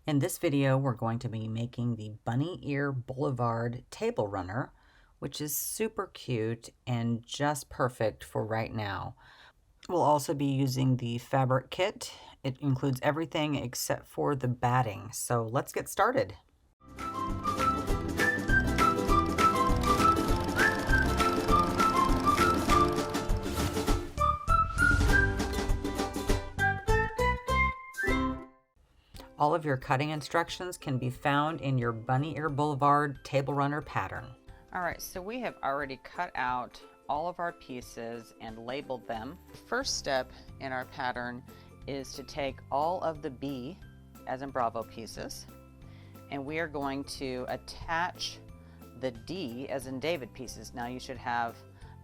In this video, we're going to be making the Bunny Ear Boulevard table runner, which is super cute and just perfect for right now. We'll also be using the fabric kit. It includes everything except for the batting. So let's get started. All of your cutting instructions can be found in your Bunny Ear Boulevard table runner pattern. All right, so we have already cut out all of our pieces and labeled them. The first step in our pattern is to take all of the B, as in Bravo, pieces, and we are going to attach the D, as in David, pieces. Now you should have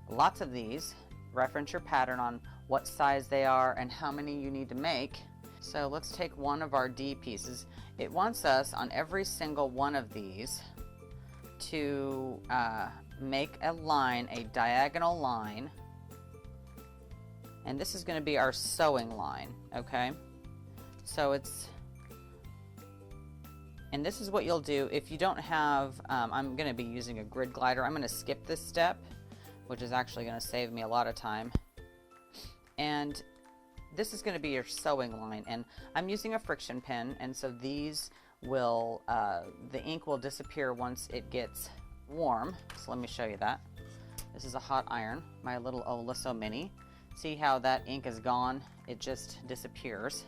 lots of these. Reference your pattern on what size they are and how many you need to make. So let's take one of our D pieces. It wants us on every single one of these to make a line, a diagonal line, and this is going to be our sewing line, okay? So and this is what you'll do if you don't have, I'm going to be using a grid glider. I'm going to skip this step, which is actually going to save me a lot of time. And this is going to be your sewing line, and I'm using a friction pen, and so these will, the ink will disappear once it gets warm. So let me show you that. This is a hot iron, my little Oliso Mini. See how that ink is gone? It just disappears.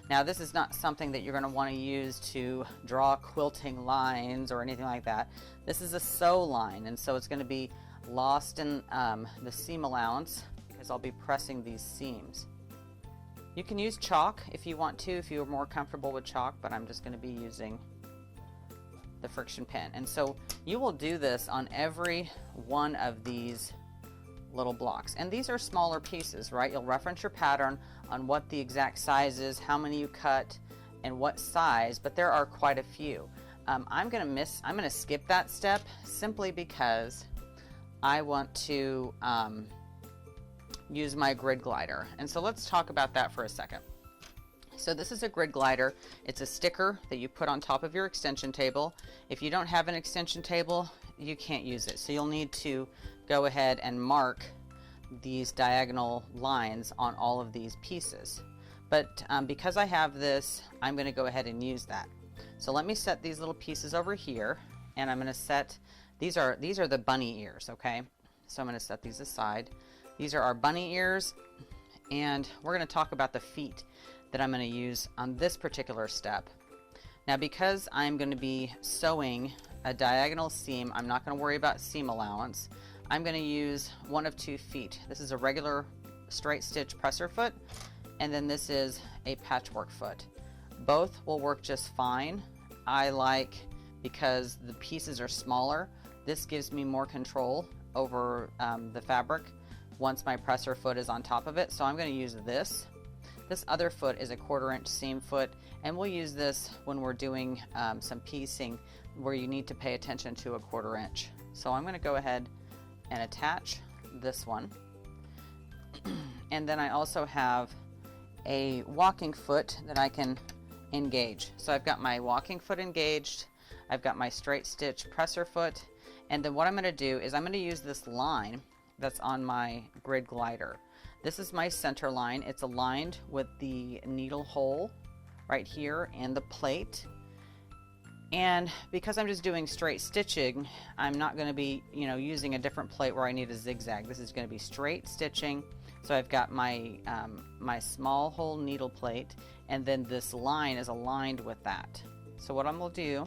Now this is not something that you're going to want to use to draw quilting lines or anything like that. This is a sew line, and so it's going to be lost in the seam allowance because I'll be pressing these seams. You can use chalk if you want to, if you're more comfortable with chalk, but I'm just going to be using the friction pen. And so you will do this on every one of these little blocks. And these are smaller pieces, right? You'll reference your pattern on what the exact size is, how many you cut, and what size, but there are quite a few. I'm going to skip that step simply because I want to use my grid glider. And so let's talk about that for a second. So this is a grid glider. It's a sticker that you put on top of your extension table. If you don't have an extension table, you can't use it. So you'll need to go ahead and mark these diagonal lines on all of these pieces. But because I have this, I'm going to go ahead and use that. So let me set these little pieces over here, and I'm going to set, these are the bunny ears, okay? So I'm going to set these aside. These are our bunny ears, and we're going to talk about the feet that I'm going to use on this particular step. Now because I'm going to be sewing a diagonal seam, I'm not going to worry about seam allowance. I'm going to use one of two feet. This is a regular straight stitch presser foot, and then this is a patchwork foot. Both will work just fine. I like, because the pieces are smaller, this gives me more control over the fabric once my presser foot is on top of it. So I'm going to use this. This other foot is a 1/4 inch seam foot, and we'll use this when we're doing some piecing where you need to pay attention to a 1/4 inch. So I'm going to go ahead and attach this one. And then I also have a walking foot that I can engage. So I've got my walking foot engaged, I've got my straight stitch presser foot, and then what I'm going to do is I'm going to use this line that's on my grid glider. This is my center line. It's aligned with the needle hole right here and the plate. And because I'm just doing straight stitching, I'm not going to be, using a different plate where I need a zigzag. This is going to be straight stitching. So I've got my my small hole needle plate, and then this line is aligned with that. So what I'm going to do,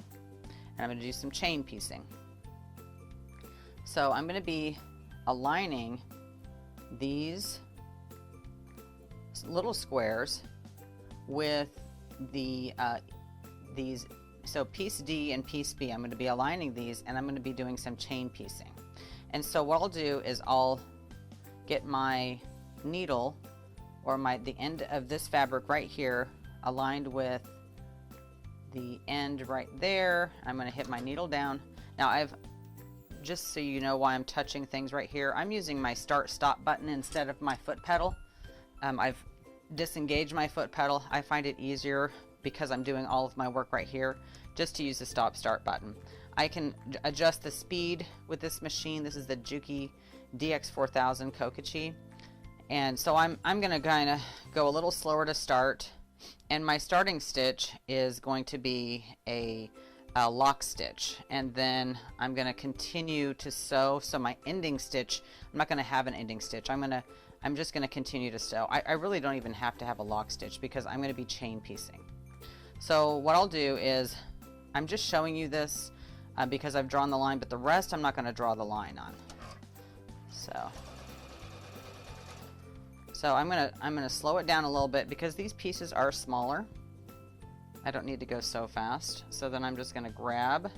and I'm going to do some chain piecing. So I'm going to be aligning these little squares with the these, so piece D and piece B, I'm going to be aligning these, and I'm going to be doing some chain piecing. And so what I'll do is I'll get my needle, or the end of this fabric right here, aligned with the end right there. I'm going to hit my needle down. Now just so you know why I'm touching things right here, I'm using my start stop button instead of my foot pedal. I've disengaged my foot pedal. I find it easier because I'm doing all of my work right here, just to use the stop start button. I can adjust the speed with this machine. This is the Juki DX4000 Kokichi. And so I'm going to kind of go a little slower to start. And my starting stitch is going to be a lock stitch. And then I'm going to continue to sew. So my ending stitch, I'm not going to have an ending stitch. I'm just going to continue to sew. I really don't even have to have a lock stitch because I'm going to be chain piecing. So what I'll do is, I'm just showing you this because I've drawn the line, but the rest I'm not going to draw the line on. So I'm gonna slow it down a little bit because these pieces are smaller. I don't need to go so fast. So then I'm just gonna grab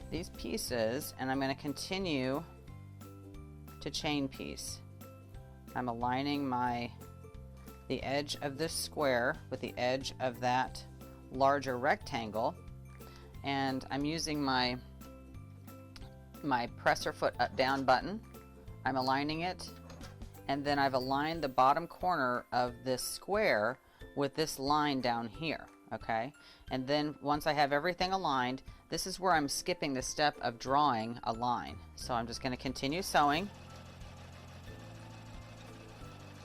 these pieces and I'm gonna continue to chain piece. I'm aligning the edge of this square with the edge of that larger rectangle, and I'm using my presser foot up down button. I'm aligning it, and then I've aligned the bottom corner of this square with this line down here, okay? And then once I have everything aligned, this is where I'm skipping the step of drawing a line. So I'm just going to continue sewing.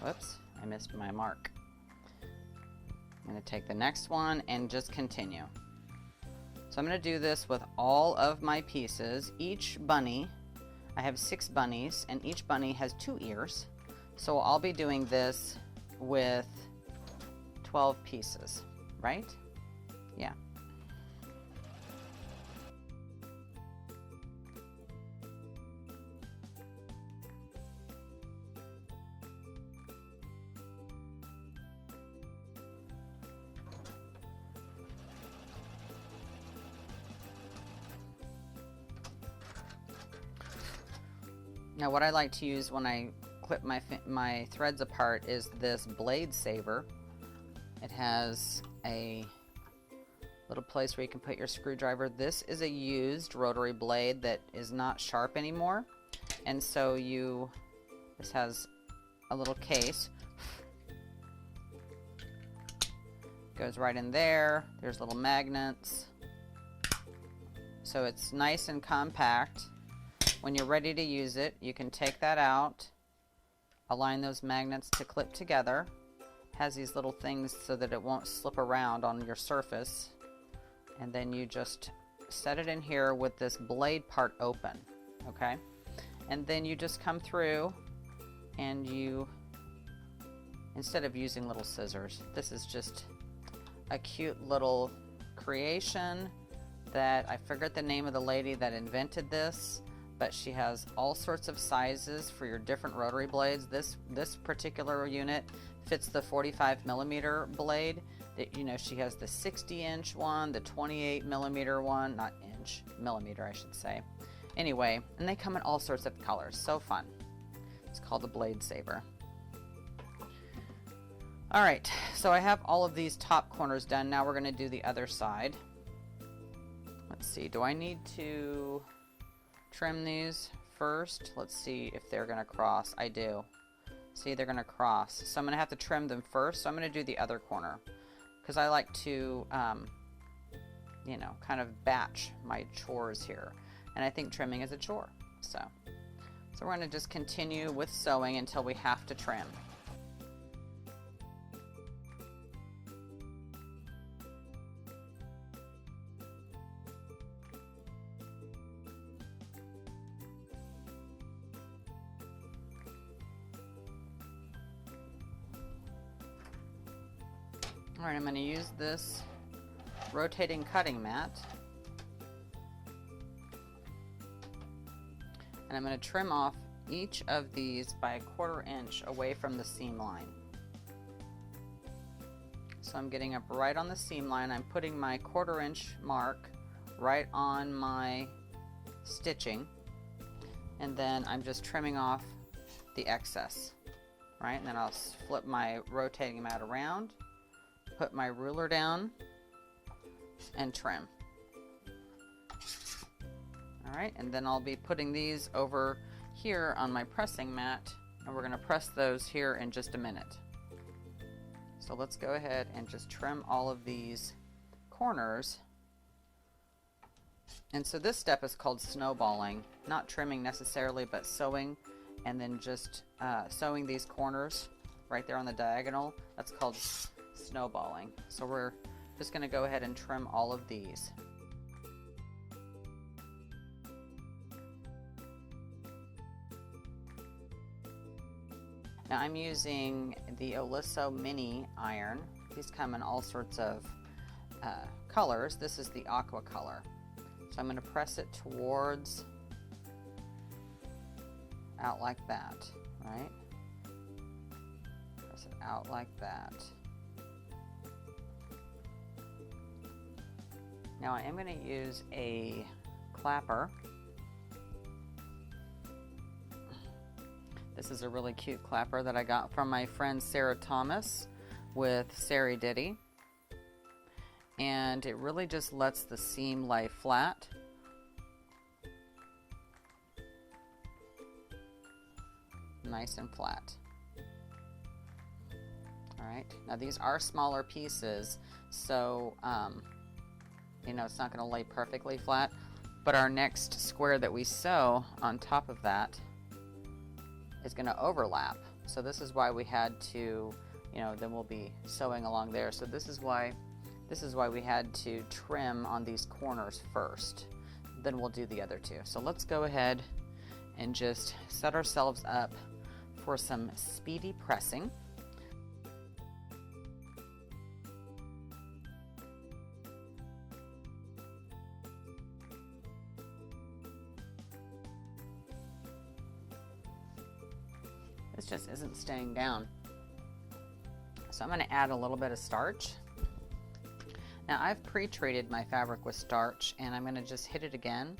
Whoops, I missed my mark. I'm going to take the next one and just continue. So I'm going to do this with all of my pieces. Each bunny, I have 6 bunnies, and each bunny has 2 ears. So I'll be doing this with 12 pieces, right? Yeah. Now what I like to use when I clip my threads apart is this blade saver. It has a little place where you can put your screwdriver. This is a used rotary blade that is not sharp anymore, and so this has a little case, goes right in there. There's little magnets, so it's nice and compact. When you're ready to use it, you can take that out, align those magnets to clip together. Has these little things so that it won't slip around on your surface, and then you just set it in here with this blade part open, okay? And then you just come through and instead of using little scissors, this is just a cute little creation that I forget the name of the lady that invented this, but she has all sorts of sizes for your different rotary blades. This particular unit fits the 45mm blade. She has the 60-inch one, the 28mm one, not inch, millimeter I should say. Anyway, and they come in all sorts of colors. So fun. It's called the Blade Saver. All right, so I have all of these top corners done. Now we're going to do the other side. Let's see, do I need to trim these first? Let's see if they're going to cross. I do. See, they're going to cross. So I'm going to have to trim them first. So I'm going to do the other corner because I like to, kind of batch my chores here. And I think trimming is a chore. So we're going to just continue with sewing until we have to trim. Alright, I'm going to use this rotating cutting mat, and I'm going to trim off each of these by 1/4 inch away from the seam line. So I'm getting up right on the seam line. I'm putting my 1/4 inch mark right on my stitching, and then I'm just trimming off the excess, right? And then I'll flip my rotating mat around, put my ruler down, and trim. Alright, and then I'll be putting these over here on my pressing mat, and we're going to press those here in just a minute. So let's go ahead and just trim all of these corners. And so this step is called snowballing, not trimming necessarily, but sewing, and then just sewing these corners right there on the diagonal. That's called snowballing. So we're just going to go ahead and trim all of these. Now I'm using the Oliso mini iron. These come in all sorts of colors. This is the aqua color. So I'm going to press it towards, out like that, right? Press it out like that. Now I am going to use a clapper. This is a really cute clapper that I got from my friend Sarah Thomas with Sari Diddy. And it really just lets the seam lay flat. Nice and flat. All right, now these are smaller pieces, so you know, it's not going to lay perfectly flat, but our next square that we sew on top of that is going to overlap. So this is why we had to, you know, then we'll be sewing along there. So this is why we had to trim on these corners first. Then we'll do the other two. So let's go ahead and just set ourselves up for some speedy pressing. This just isn't staying down. So I'm going to add a little bit of starch. Now I've pre-treated my fabric with starch, and I'm going to just hit it again.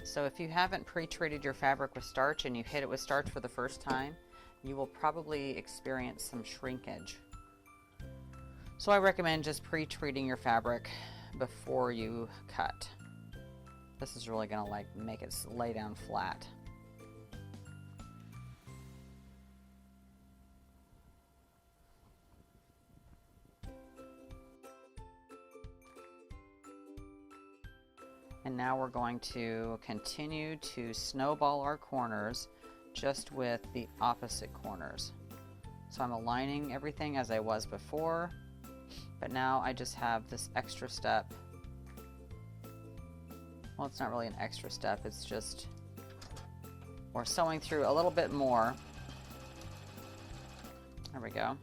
So if you haven't pre-treated your fabric with starch and you hit it with starch for the first time, you will probably experience some shrinkage. So I recommend just pre-treating your fabric before you cut. This is really going to like make it lay down flat. And now we're going to continue to snowball our corners just with the opposite corners. So I'm aligning everything as I was before, but now I just have this extra step. Well, it's not really an extra step, it's just we're sewing through a little bit more. There we go.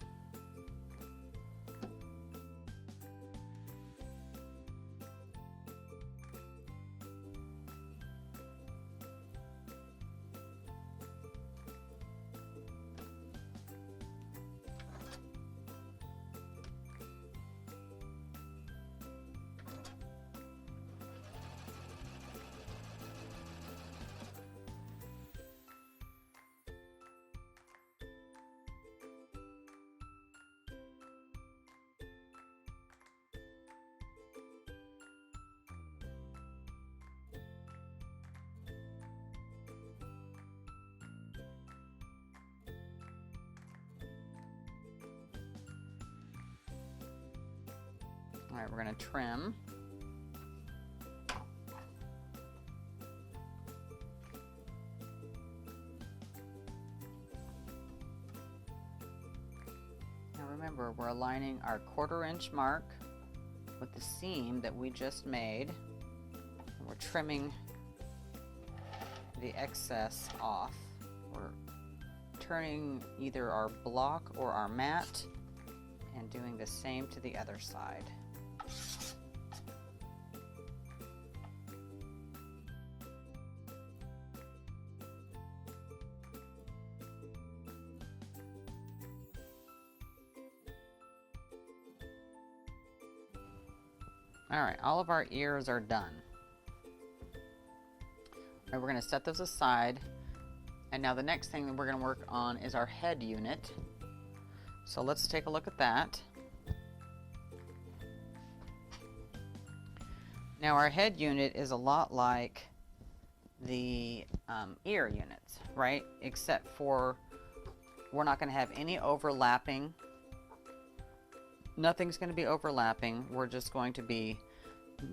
All right, we're going to trim. Now remember, we're aligning our 1/4 inch mark with the seam that we just made. And we're trimming the excess off. We're turning either our block or our mat and doing the same to the other side. All right, all of our ears are done. All right, we're going to set those aside. And now the next thing that we're going to work on is our head unit. So let's take a look at that. Now our head unit is a lot like the ear units, right? Except for we're not going to have any overlapping Nothing's going to be overlapping. We're just going to be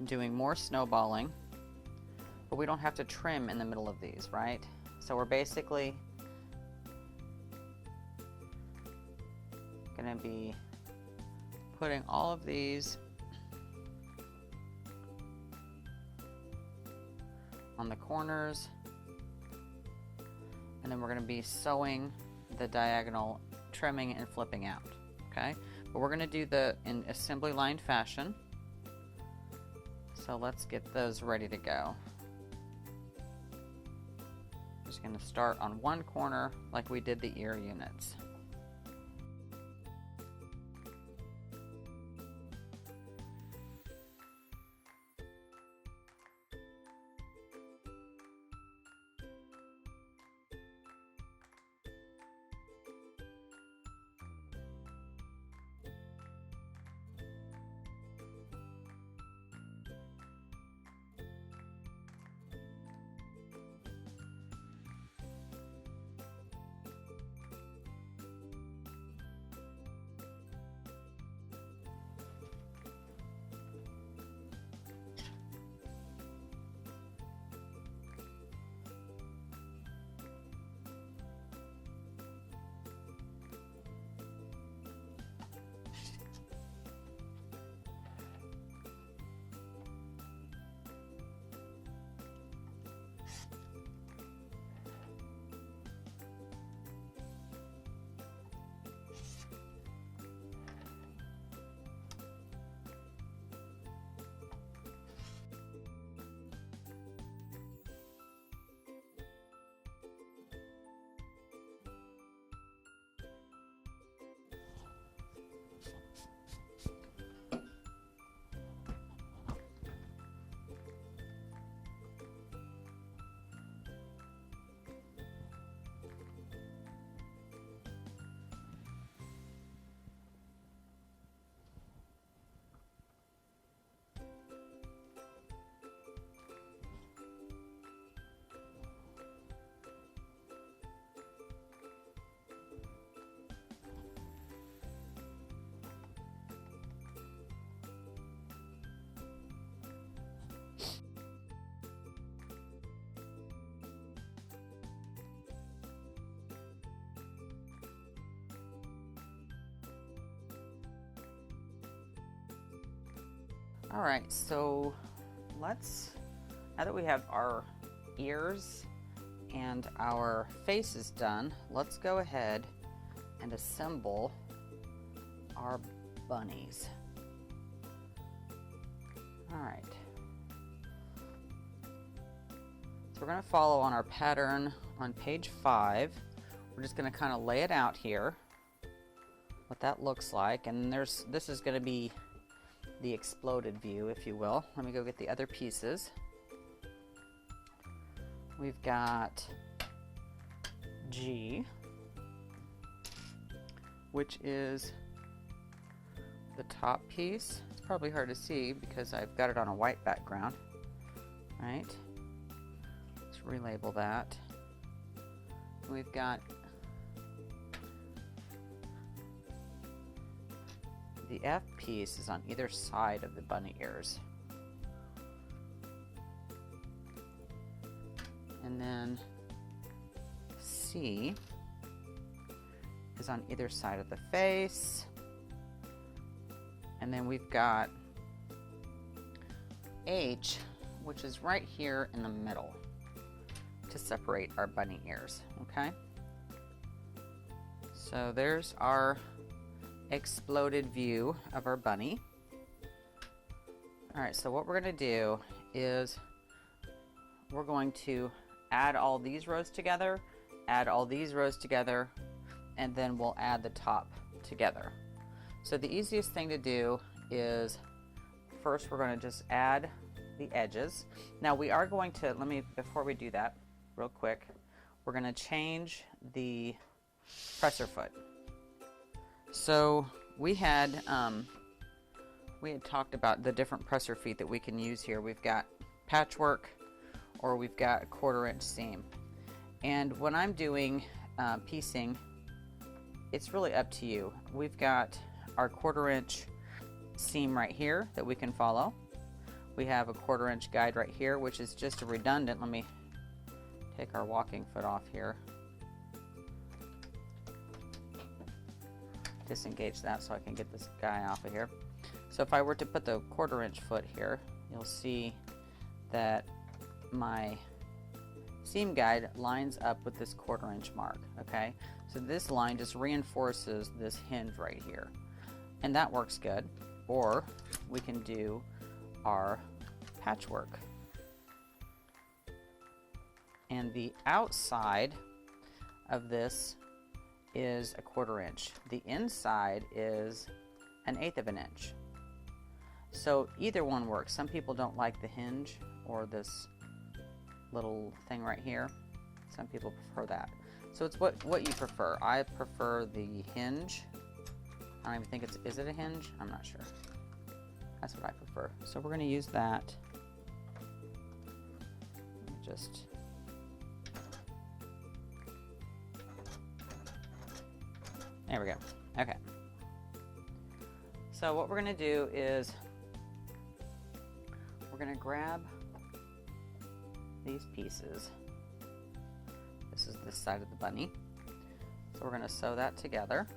doing more snowballing, but we don't have to trim in the middle of these, right? So we're basically going to be putting all of these on the corners, and then we're going to be sewing the diagonal, trimming and flipping out, okay? But we're going to do the in assembly line fashion. So let's get those ready to go. Just going to start on one corner like we did the ear units. All right, so now that we have our ears and our faces done, let's go ahead and assemble our bunnies. All right. So we're going to follow on our pattern on page 5. We're just going to kind of lay it out here, what that looks like, and this is going to be the exploded view, if you will. Let me go get the other pieces. We've got G, which is the top piece. It's probably hard to see because I've got it on a white background, right? Let's relabel that. We've got the F piece is on either side of the bunny ears. And then C is on either side of the face. And then we've got H, which is right here in the middle to separate our bunny ears, okay? So there's our exploded view of our bunny. All right, so what we're going to do is we're going to add all these rows together, add all these rows together, and then we'll add the top together. So the easiest thing to do is first we're going to just add the edges. Now we are going to, before we do that, real quick, we're going to change the presser foot. So we had talked about the different presser feet that we can use here. We've got patchwork, or we've got a 1/4 inch seam. And when I'm doing piecing, it's really up to you. We've got our 1/4 inch seam right here that we can follow. We have a 1/4 inch guide right here, which is just a redundant. Let me take our walking foot off here. Disengage that so I can get this guy off of here. So if I were to put the 1/4 inch foot here, you'll see that my seam guide lines up with this 1/4 inch mark, okay? So this line just reinforces this hinge right here, and that works good. Or we can do our patchwork. And the outside of this is a 1/4 inch. The inside is 1/8 of an inch. So either one works. Some people don't like the hinge or this little thing right here. Some people prefer that. So it's what you prefer. I prefer the hinge. I don't even think is it a hinge? I'm not sure. That's what I prefer. So we're going to use that. Just there we go. Okay. So what we're going to do is we're going to grab these pieces. This is this side of the bunny. So we're going to sew that together.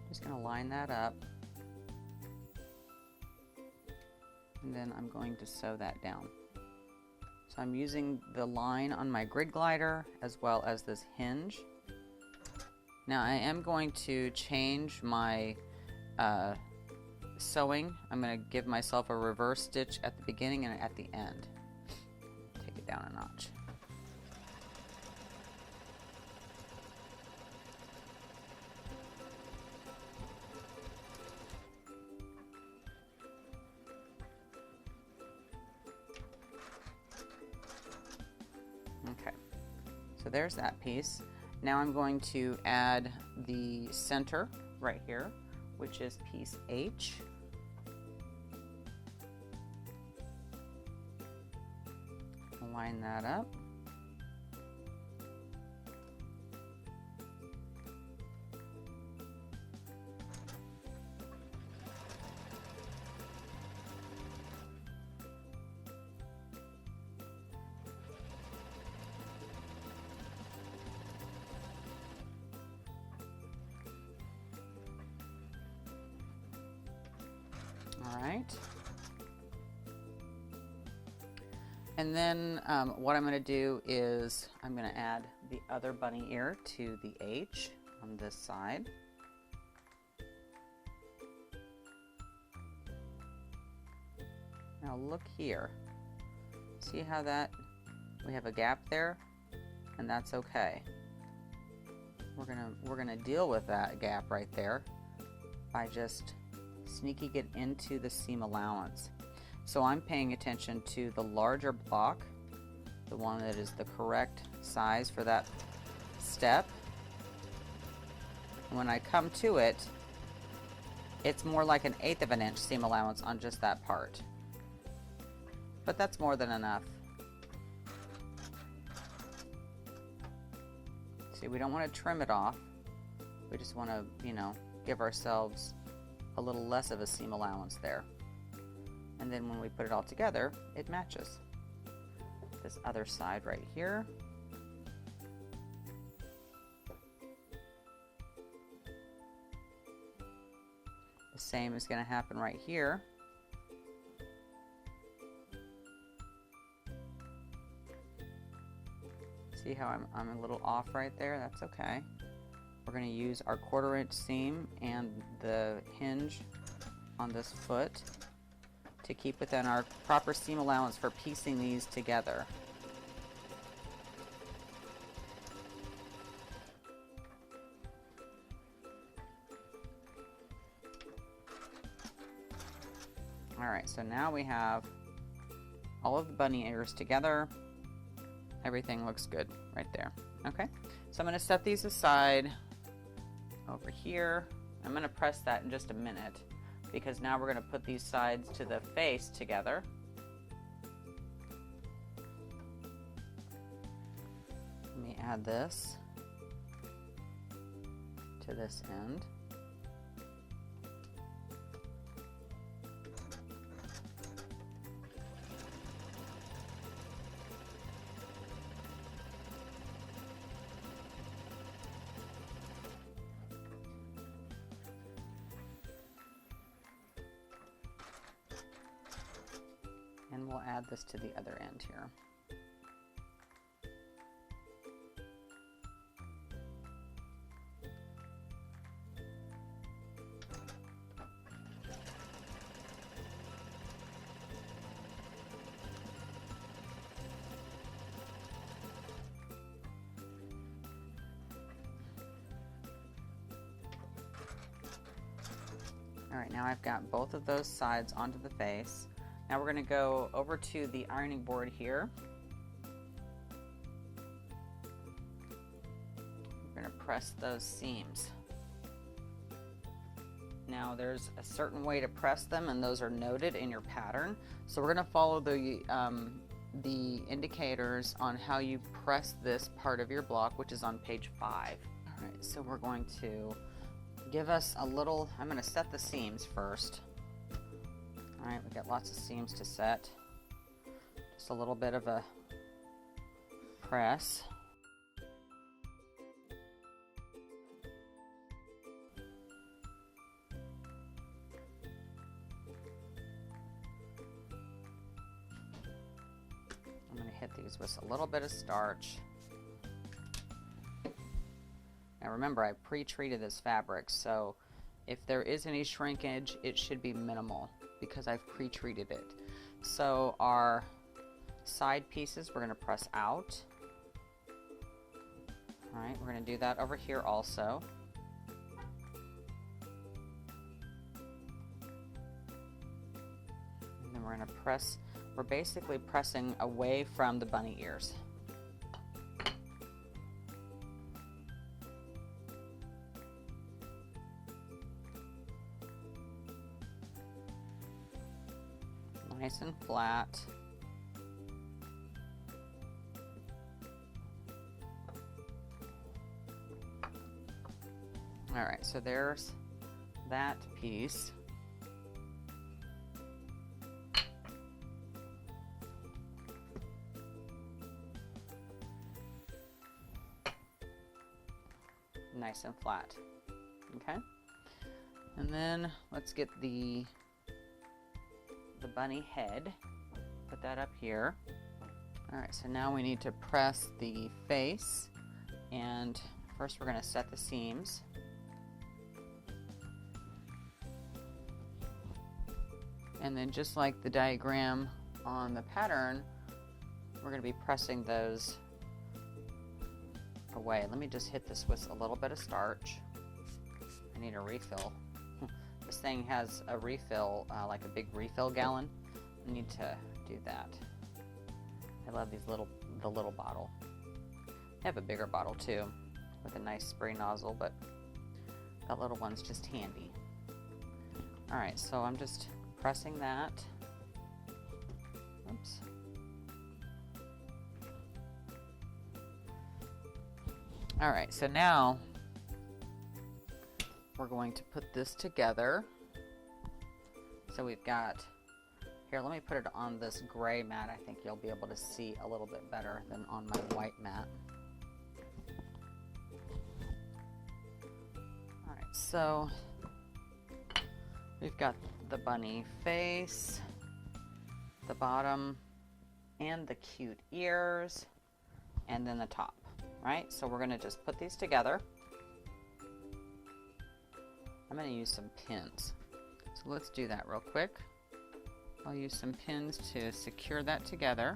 Just going to line that up. And then I'm going to sew that down. So I'm using the line on my grid glider as well as this hinge. Now I am going to change my sewing. I'm going to give myself a reverse stitch at the beginning and at the end. Take it down a notch. Okay, so there's that piece. Now I'm going to add the center right here, which is piece H. Line that up. All right. And then what I'm going to do is I'm going to add the other bunny ear to the H on this side. Now look here. See how that we have a gap there, and that's okay. We're gonna deal with that gap right there by just sneaking it into the seam allowance. So I'm paying attention to the larger block, the one that is the correct size for that step. And when I come to it, it's more like 1/8 of an inch seam allowance on just that part. But that's more than enough. See, we don't want to trim it off. We just want to, give ourselves a little less of a seam allowance there. And then when we put it all together, it matches. This other side right here. The same is going to happen right here. See how I'm a little off right there? That's okay. We're going to use our 1/4 inch seam and the hinge on this foot to keep within our proper seam allowance for piecing these together. Alright, so now we have all of the bunny ears together. Everything looks good right there. Okay, so I'm going to set these aside over here. I'm going to press that in just a minute because now we're going to put these sides to the face together. add this to this end. And we'll add this to the other end here. All right, now I've got both of those sides onto the face. Now we're going to go over to the ironing board here. We're going to press those seams. Now there's a certain way to press them, and those are noted in your pattern. So we're going to follow the indicators on how you press this part of your block, which is on page 5. All right, so we're going to give us a little, I'm going to set the seams first. All right, we've got lots of seams to set. Just a little bit of a press. I'm going to hit these with a little bit of starch. Now remember, I pre-treated this fabric, so if there is any shrinkage, it should be minimal because I've pre-treated it. So our side pieces we're going to press out. All right, we're going to do that over here also. And then we're going to press, we're basically pressing away from the bunny ears. Nice and flat. All right, so there's that piece. Nice and flat. Okay. And then let's get the bunny head. Put that up here. All right, so now we need to press the face, and first we're going to set the seams. And then just like the diagram on the pattern, we're going to be pressing those away. Let me just hit this with a little bit of starch. I need a refill. This thing has a refill, like a big refill gallon. I need to do that. I love these the little bottle. I have a bigger bottle too, with a nice spray nozzle, but that little one's just handy. All right, so I'm just pressing that. Oops. All right, so now we're going to put this together. So we've got, here, let me put it on this gray mat. I think you'll be able to see a little bit better than on my white mat. All right, so we've got the bunny face, the bottom, and the cute ears, and then the top, right? So we're gonna just put these together. I'm going to use some pins. So let's do that real quick. I'll use some pins to secure that together.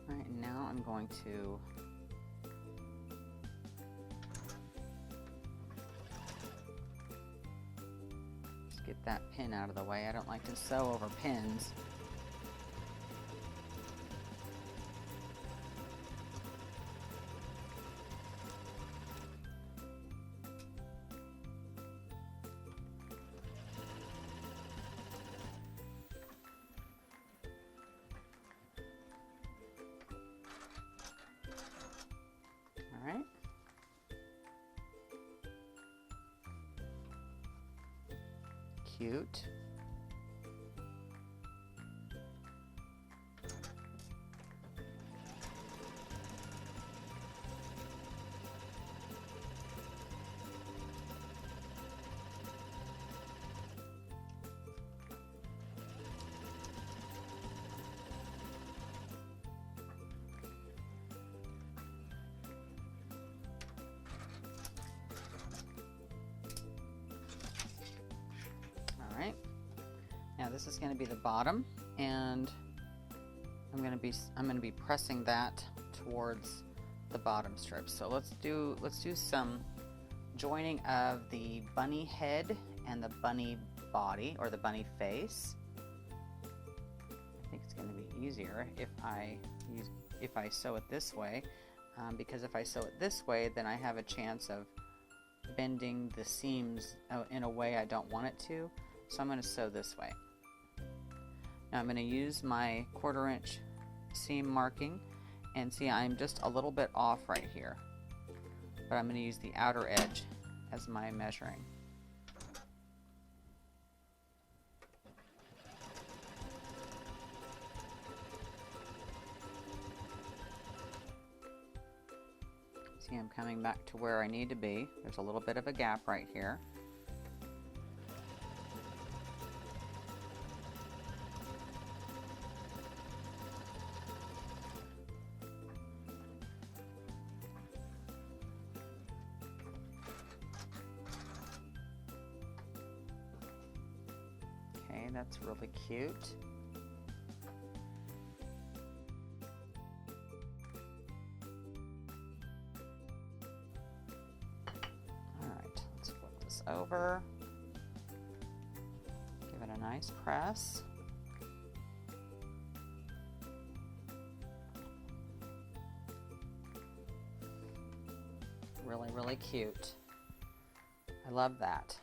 All right, and now I'm going to get that pin out of the way. I don't like to sew over pins. cute. All right. Now this is going to be the bottom, and I'm going to be pressing that towards the bottom strip. So let's do some joining of the bunny head and the bunny body, or the bunny face. I think it's going to be easier if I sew it this way, because if I sew it this way, then I have a chance of bending the seams in a way I don't want it to. So I'm going to sew this way. Now I'm going to use my 1/4 inch seam marking, and see, I'm just a little bit off right here, but I'm going to use the outer edge as my measuring. See, I'm coming back to where I need to be. There's a little bit of a gap right here. Okay, that's really cute. Over, give it a nice press. Really, really cute. I love that.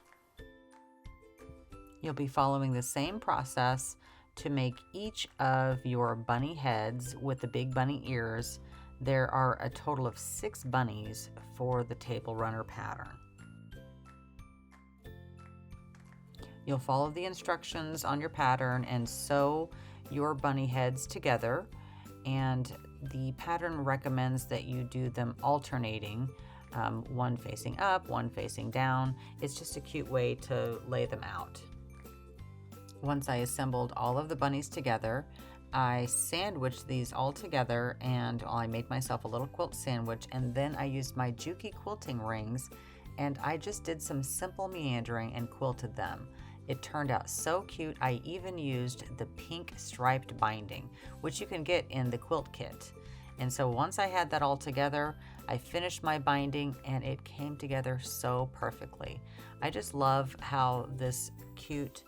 You'll be following the same process to make each of your bunny heads with the big bunny ears. There are a total of 6 bunnies for the table runner pattern. You'll follow the instructions on your pattern and sew your bunny heads together, and the pattern recommends that you do them alternating, one facing up, one facing down. It's just a cute way to lay them out. Once I assembled all of the bunnies together, I sandwiched these all together, and I made myself a little quilt sandwich, and then I used my Juki quilting rings, and I just did some simple meandering and quilted them. It turned out so cute. I even used the pink striped binding, which you can get in the quilt kit. And so once I had that all together, I finished my binding, and it came together so perfectly. I just love how this cute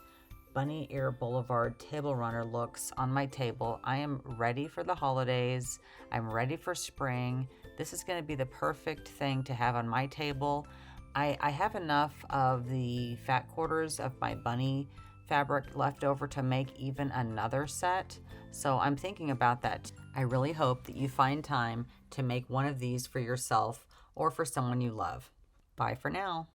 bunny ear boulevard table runner looks on my table. I am ready for the holidays. I'm ready for spring. This is going to be the perfect thing to have on my table. I have enough of the fat quarters of my bunny fabric left over to make even another set, so I'm thinking about that. I really hope that you find time to make one of these for yourself or for someone you love. Bye for now.